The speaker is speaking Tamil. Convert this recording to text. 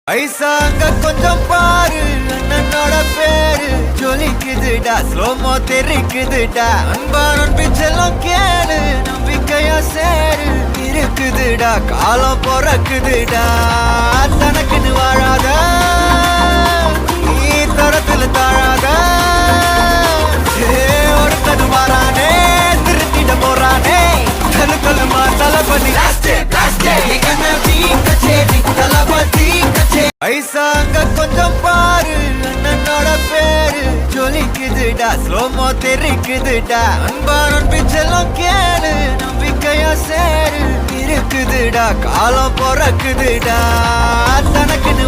ஐசாங்க கொஞ்சம் பாரு அண்ணனோட பேரு ஜொலிக்குதுடா ஸ்லோமோ தெரிக்குதுடா அன்பான பிச்செல்லாம் கேளு நம்பிக்கையா சேரு இருக்குதுடா காலம் பிறக்குதுடா தனக்குன்னு வாழாத நீ தரத்துல தாழாத ஒருத்தனு மாறானே திருத்திட போறானே தலுக்கலுமா தளபதி ஐசாங்க கொஞ்சம் பாரு அண்ணனோட பேரு ஜொலிக்குதுடா ஸ்லோமோ தெரிக்குதுடா அன்பான பிச்செல்லாம் கேளு நம்பிக்கையா சேரு இருக்குதுடா காலம் பிறக்குதுடா தனக்குன்னு